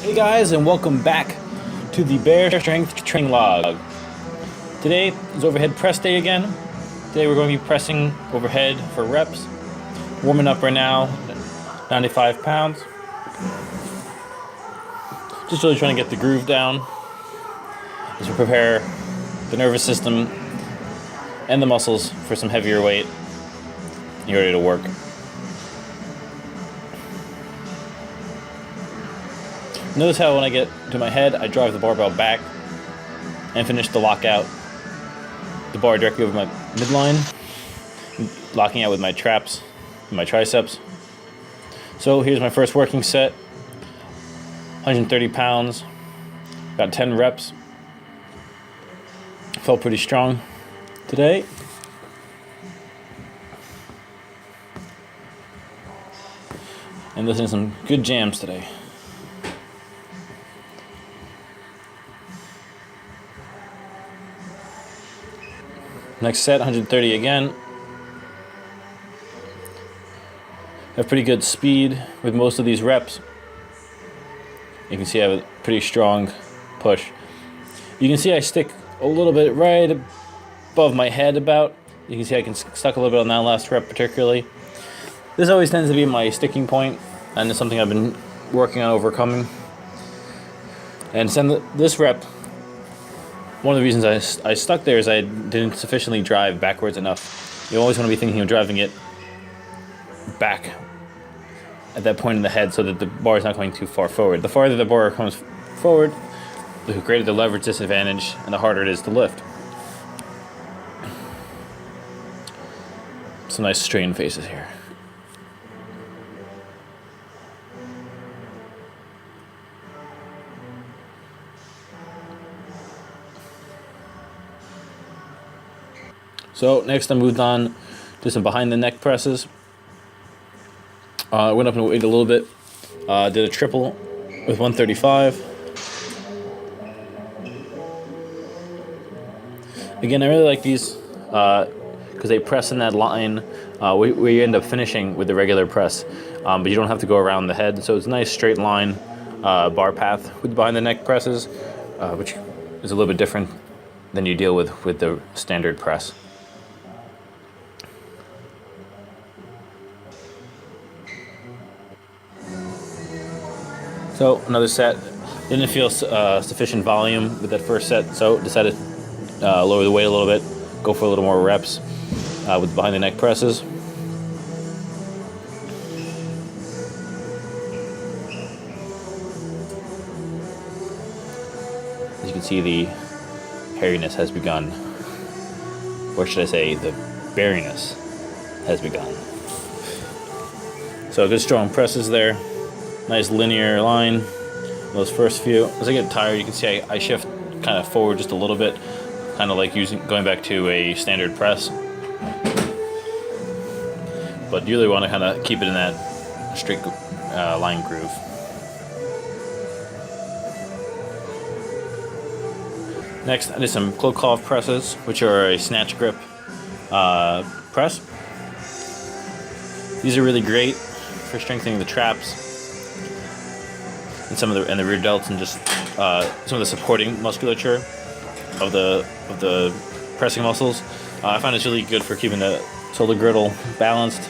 Hey guys, and welcome back to the Bear Strength Training Log. Today is overhead press day again. Today we're going to be pressing overhead for reps. Warming up right now, 95 pounds. Just really trying to get the groove down as we prepare the nervous system and the muscles for some heavier weight. You're ready to work. Notice how when I get to my head, I drive the barbell back and finish the lockout. The bar directly over my midline, locking out with my traps and my triceps. So here's my first working set, 130 pounds, got 10 reps. Felt pretty strong today. And listening to some good jams today. Next set, 130 again. Have pretty good speed with most of these reps. You can see I have a pretty strong push. You can see I stick a little bit right above my head about. You can see I can stuck a little bit on that last rep particularly. This always tends to be my sticking point, and it's something I've been working on overcoming. And this rep, one of the reasons I stuck there is I didn't sufficiently drive backwards enough. You always want to be thinking of driving it back at that point in the head so that the bar is not going too far forward. The farther the bar comes forward, the greater the leverage disadvantage and the harder it is to lift. Some nice strain faces here. So next I moved on to some behind the neck presses. I went up in weight a little bit. Did a triple with 135. Again, I really like these because they press in that line where you end up finishing with the regular press, but you don't have to go around the head. So it's a nice straight line bar path with behind the neck presses, which is a little bit different than you deal with the standard press. So another set, didn't feel sufficient volume with that first set, so decided to lower the weight a little bit, go for a little more reps with behind the neck presses. As you can see, the hairiness has begun, or should I say the beariness has begun. So good strong presses there. Nice linear line, those first few. As I get tired, you can see I shift kind of forward just a little bit, kind of like going back to a standard press. But you really want to kind of keep it in that straight line groove. Next, I did some Klokov presses, which are a snatch grip press. These are really great for strengthening the traps and some of the rear delts and just some of the supporting musculature of the pressing muscles. I find it's really good for keeping the shoulder girdle balanced.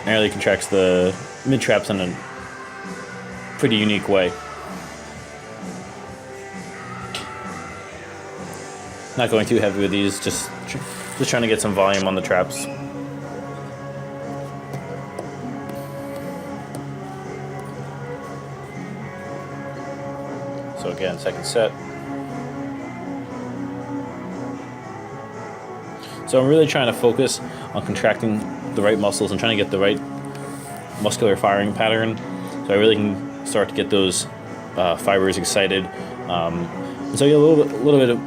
And really contracts the mid traps in a pretty unique way. Not going too heavy with these, just trying to get some volume on the traps. So again, second set. So I'm really trying to focus on contracting the right muscles and trying to get the right muscular firing pattern, so I really can start to get those fibers excited. And so you get a little bit of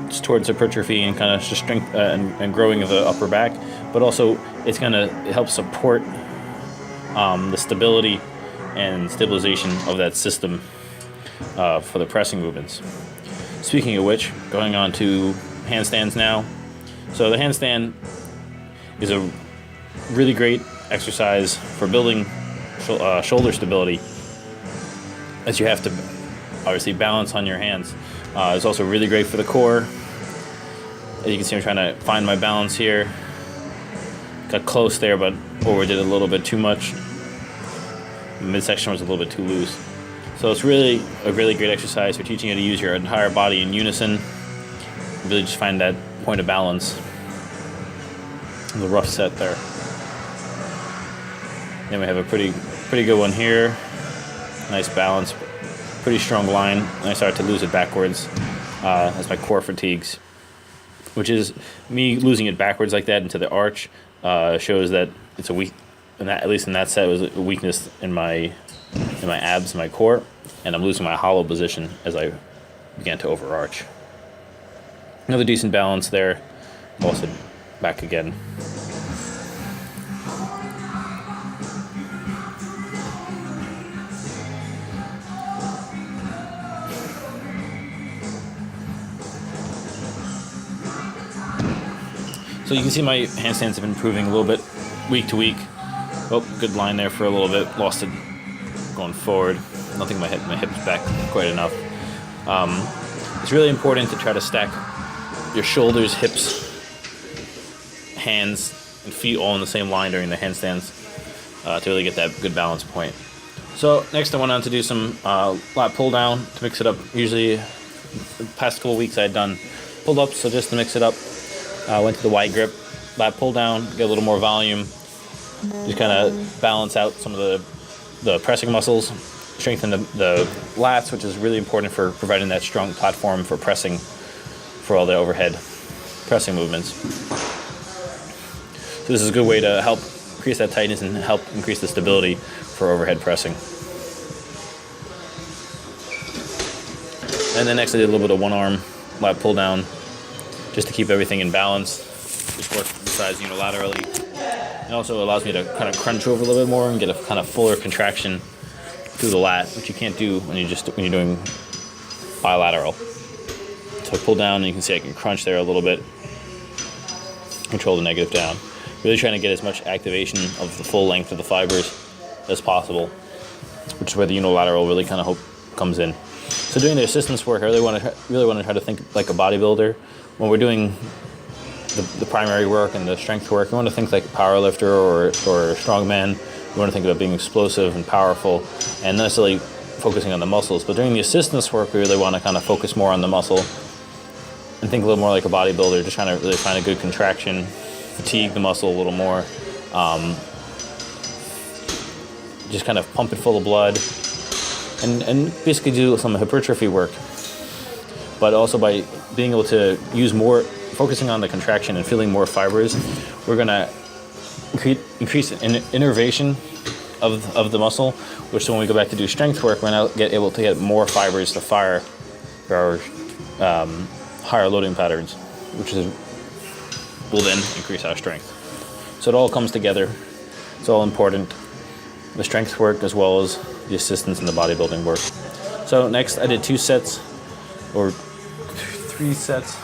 it's towards hypertrophy and kind of just strength and growing of the upper back, but also it helps support the stability and stabilization of that system for the pressing movements. Speaking of which, going on to handstands now. So the handstand is a really great exercise for building shoulder stability, as you have to obviously balance on your hands. It's also really great for the core. As you can see, I'm trying to find my balance here. Got close there, but overdid a little bit too much. Midsection was a little bit too loose. So it's really a really great exercise for teaching you to use your entire body in unison. Really just find that point of balance. The rough set there. Then we have a pretty good one here. Nice balance, pretty strong line. And I start to lose it backwards as my core fatigues, which is me losing it backwards like that into the arch. Shows that it's a weak, and that, at least in that set, was a weakness in my abs, my core, and I'm losing my hollow position as I began to overarch. Another decent balance there. Also back again. So you can see my handstands have been improving a little bit week to week. Oh, good line there for a little bit. Lost it going forward. I don't think my hips back quite enough. It's really important to try to stack your shoulders, hips, hands, and feet all in the same line during the handstands to really get that good balance point. So next I went on to do some lat pull down to mix it up. Usually the past couple weeks I had done pull ups, so just to mix it up. Went to the wide grip, lat pull down, get a little more volume, just kind of balance out some of the pressing muscles, strengthen the lats, which is really important for providing that strong platform for pressing, for all the overhead pressing movements. So this is a good way to help increase that tightness and help increase the stability for overhead pressing. And then next I did a little bit of one arm lat pull down, just to keep everything in balance. Just work the sides unilaterally. It also allows me to kind of crunch over a little bit more and get a kind of fuller contraction through the lat, which you can't do when you're doing bilateral. So I pull down, and you can see I can crunch there a little bit. Control the negative down. Really trying to get as much activation of the full length of the fibers as possible, which is where the unilateral really kind of comes in. So doing the assistance work, I really want to try to think like a bodybuilder. When we're doing the primary work and the strength work, you want to think like a power lifter or a strongman. You want to think about being explosive and powerful and not necessarily focusing on the muscles. But during the assistance work, we really want to kind of focus more on the muscle and think a little more like a bodybuilder, just trying to really find a good contraction, fatigue the muscle a little more, just kind of pump it full of blood and basically do some hypertrophy work. But also by being able to use more, focusing on the contraction and feeling more fibers, we're going to increase innervation of the muscle, which so when we go back to do strength work, we're going to get able to get more fibers to fire for our higher loading patterns, which will then increase our strength. So it all comes together. It's all important. The strength work as well as the assistance in the bodybuilding work. So next I did 2 sets or 3 sets.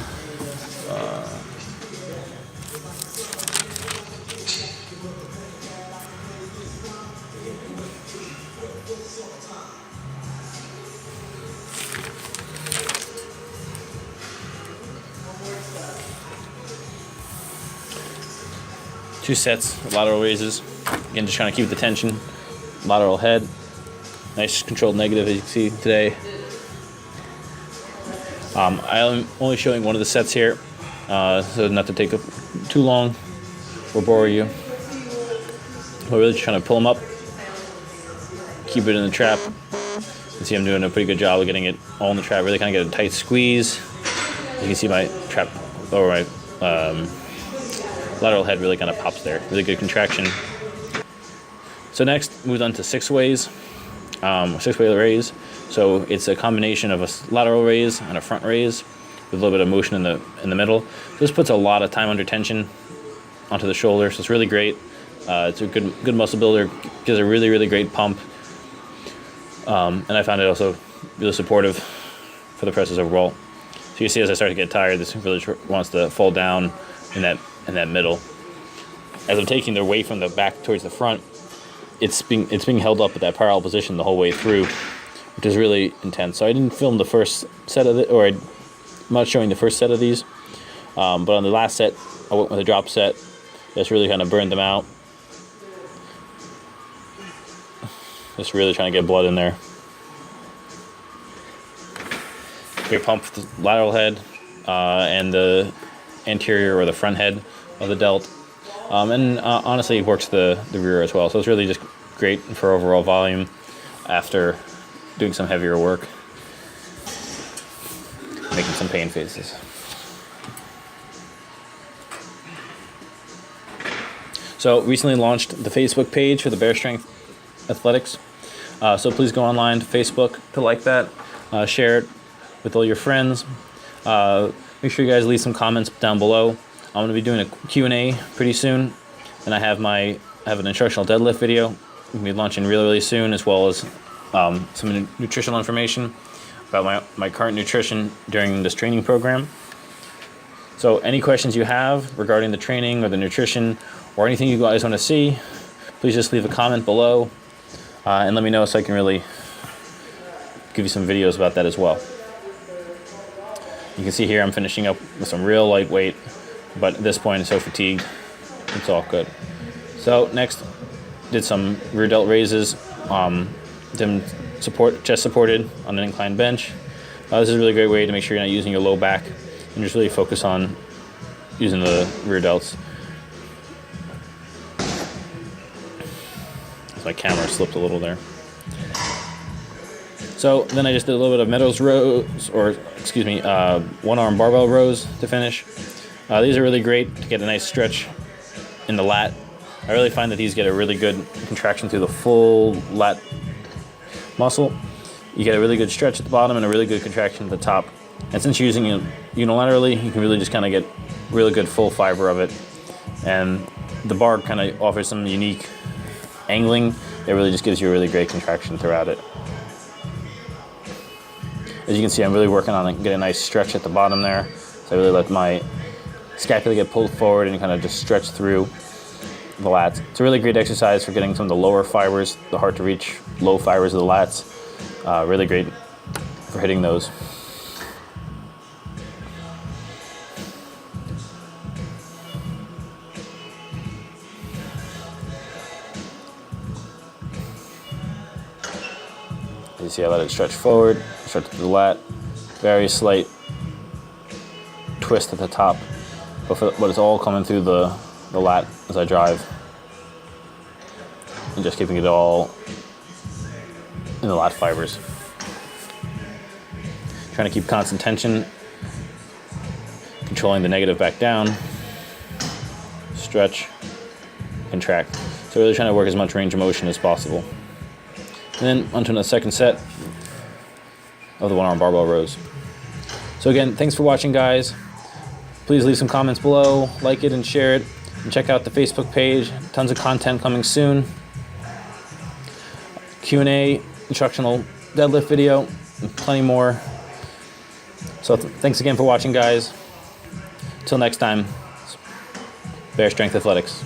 2 sets of lateral raises. Again, just trying to keep the tension. Lateral head. Nice controlled negative, as you can see today. I'm only showing one of the sets here, so not to take too long or bore you. We're really just trying to pull them up, keep it in the trap. You can see I'm doing a pretty good job of getting it all in the trap, really kind of get a tight squeeze. You can see my trap, or my lateral head really kind of pops there. Really good contraction. So next, moved on to 6-ways, 6-way raise. So it's a combination of a lateral raise and a front raise with a little bit of motion in the middle. So this puts a lot of time under tension onto the shoulder, so it's really great. It's a good muscle builder, gives a really, really great pump. And I found it also really supportive for the presses overall. So you see as I start to get tired, this really wants to fall down in that middle. As I'm taking the weight from the back towards the front, it's being held up at that parallel position the whole way through, which is really intense. So I didn't film the first set of it, or I'm not showing the first set of these, but on the last set I went with a drop set. Just really kind of burned them out. Just really trying to get blood in there. Great pump for the lateral head and the anterior or the front head of the delt. And honestly, it works the rear as well. So it's really just great for overall volume after doing some heavier work, making some pain faces. So recently launched the Facebook page for the Bear Strength Athletics. So please go online to Facebook to like that, share it with all your friends. Make sure you guys leave some comments down below. I'm going to be doing a Q&A pretty soon, and I have an instructional deadlift video I'm going to be launching really soon, as well as some nutritional information about my current nutrition during this training program. So any questions you have regarding the training or the nutrition or anything you guys want to see, please just leave a comment below and let me know so I can really give you some videos about that as well. You can see here I'm finishing up with some real lightweight, but at this point I'm so fatigued, it's all good. So next, did some rear delt raises, them chest supported on an inclined bench. This is a really great way to make sure you're not using your low back and just really focus on using the rear delts. My camera slipped a little there. So then I just did a little bit of Meadows rows, or excuse me, one arm barbell rows to finish. These are really great to get a nice stretch in the lat. I really find that these get a really good contraction through the full lat muscle. You get a really good stretch at the bottom and a really good contraction at the top. And since you're using it unilaterally, you can really just kind of get really good full fiber of it. And the bar kind of offers some unique angling. It really just gives you a really great contraction throughout it. As you can see, I'm really working on getting a nice stretch at the bottom there. So I really let my scapula get pulled forward and kind of just stretch through the lats. It's a really great exercise for getting some of the lower fibers, the hard to reach low fibers of the lats. Really great for hitting those. You see I let it stretch forward, stretch to the lat, very slight twist at the top, but it's all coming through the lat as I drive, and just keeping it all in the lat fibers. Trying to keep constant tension, controlling the negative back down, stretch, contract. So really trying to work as much range of motion as possible. And then onto the second set of the one arm barbell rows. So again, thanks for watching, guys. Please leave some comments below, like it and share it, and check out the Facebook page. Tons of content coming soon. Q&A, instructional deadlift video, and plenty more. So thanks again for watching, guys. Till next time, Bear Strength Athletics.